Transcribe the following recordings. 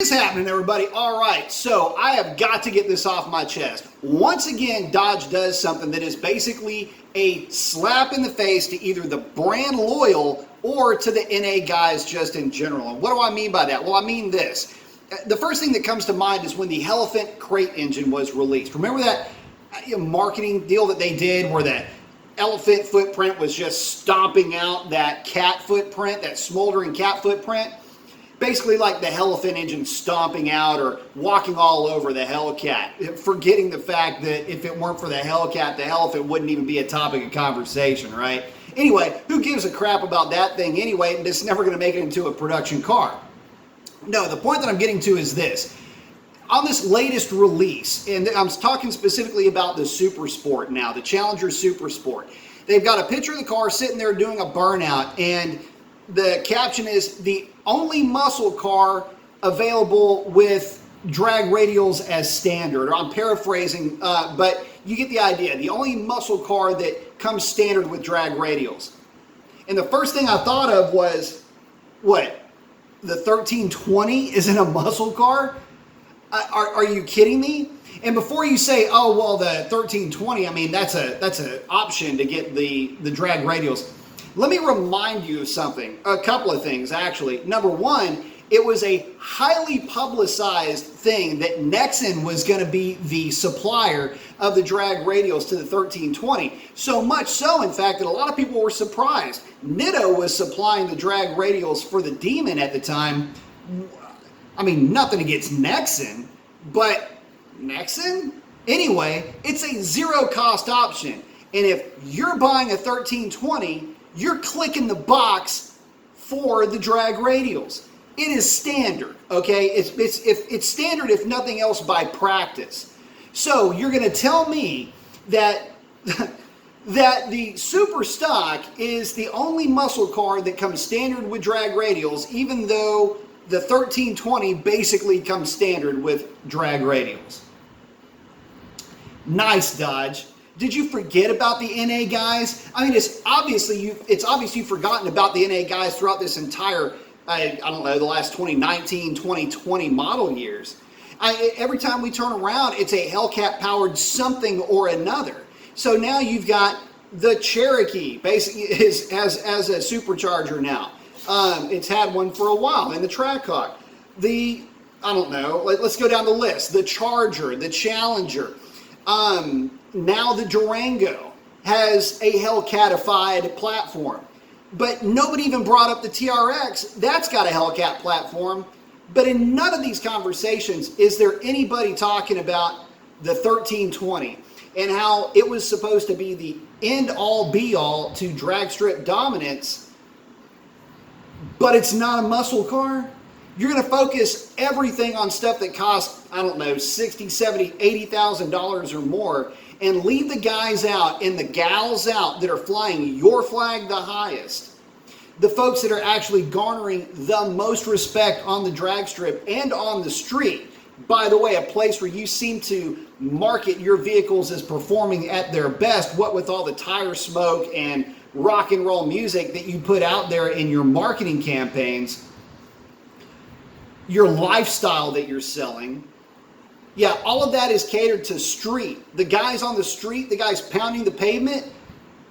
What's happening, everybody? All right, so I have got to get this off my chest. Once again, Dodge does something that is basically a slap in the face to either the brand loyal or to the NA guys just in general. And what do I mean by that? Well, I mean this. The first thing that comes to mind is when the Elephant crate engine was released. Remember that marketing deal that they did where that Elephant footprint was just stomping out that cat footprint, that smoldering cat footprint? Basically like the Elephant engine stomping out or walking all over the Hellcat, forgetting the fact that if it weren't for the Hellcat, the Elephant wouldn't even be a topic of conversation, right? Anyway, who gives a crap about that thing anyway, and it's never going to make it into a production car. No, the point that I'm getting to is this. On this latest release, and I'm talking specifically about the Super Sport now, the Challenger Super Sport, they've got a picture of the car sitting there doing a burnout, and the caption is the only muscle car available with drag radials as standard. Or I'm paraphrasing, but you get the idea. The only muscle car that comes standard with drag radials. And the first thing I thought of was, what? The 1320 isn't a muscle car? Are you kidding me? And before you say, oh, well, the 1320, I mean, that's an option to get the drag radials. Let me remind you of something, a couple of things actually. Number one, it was a highly publicized thing that Nexen was going to be the supplier of the drag radials to the 1320. So much so, in fact, that a lot of people were surprised. Nitto was supplying the drag radials for the Demon at the time. I mean, nothing against Nexen, but Nexen? Anyway, it's a zero cost option. And if you're buying a 1320, you're clicking the box for the drag radials. It is standard, okay? It's standard if nothing else by practice. So you're going to tell me that that the Super Stock is the only muscle car that comes standard with drag radials, even though the 1320 basically comes standard with drag radials. Nice, Dodge. Did you forget about the NA guys? I mean, it's obvious you've forgotten about the NA guys throughout this entire, I don't know, the last 2019, 2020 model years. Every time we turn around, it's a Hellcat powered something or another. So now you've got the Cherokee, basically as a supercharger now. It's had one for a while, and the Trackhawk. I don't know, let's go down the list. The Charger, the Challenger. Now the Durango has a Hellcatified platform. But nobody even brought up the TRX. That's got a Hellcat platform. But in none of these conversations is there anybody talking about the 1320 and how it was supposed to be the end-all be-all to drag strip dominance, but it's not a muscle car. You're going to focus everything on stuff that costs, I don't know, $60,000, $70,000, $80,000 or more, and leave the guys out and the gals out that are flying your flag the highest. The folks that are actually garnering the most respect on the drag strip and on the street. By the way, a place where you seem to market your vehicles as performing at their best, what with all the tire smoke and rock and roll music that you put out there in your marketing campaigns. Your lifestyle that you're selling. Yeah, all of that is catered to street. The guys on the street, the guys pounding the pavement,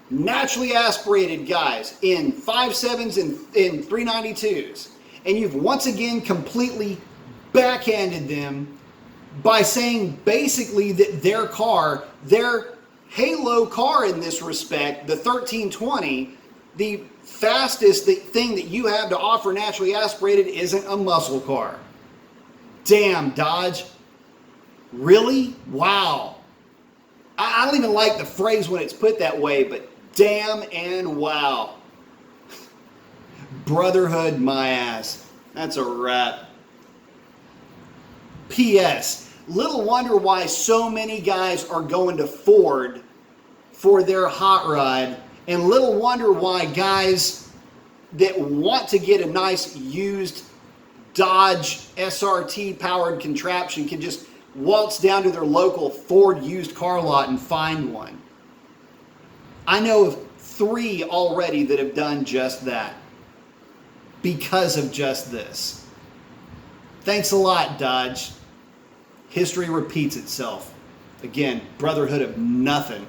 naturally aspirated guys in 5.7s and in 392s. And you've once again completely backhanded them by saying basically that their car, their halo car in this respect, the 1320, the fastest thing that you have to offer naturally aspirated isn't a muscle car. Damn, Dodge. Really? Wow. I don't even like the phrase when it's put that way, but damn and wow. Brotherhood my ass. That's a wrap. P.S. Little wonder why so many guys are going to Ford for their hot rod, and little wonder why guys that want to get a nice used Dodge SRT powered contraption can just waltz down to their local Ford used car lot and find one. I know of 3 already that have done just that because of just this. Thanks a lot, Dodge. History repeats itself. Again, Brotherhood of nothing